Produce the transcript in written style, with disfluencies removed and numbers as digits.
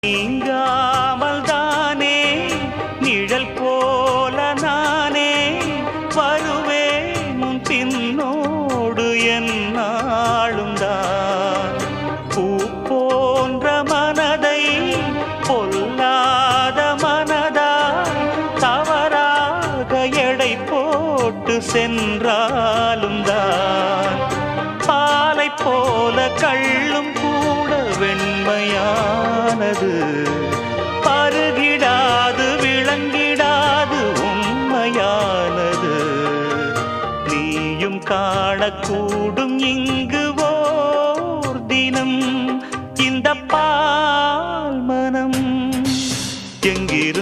நீங்காமல் தானே நிழல் போல நானே வருவேன் உன் பின்னோடு என்னாலும் தான். பூ போன்ற மனதை பொல்லாத மனதாய் தவறாக எடை போட்டு சென்றாலும் தான். பாலை போல கள்ளும் கூட வெண்மையானது, பருகிடாது விளங்கிடாது உண்மையானது. நீயும் காணக்கூடும் இங்கு ஓர் தினம் இந்த பால் மனம் எங்கிரு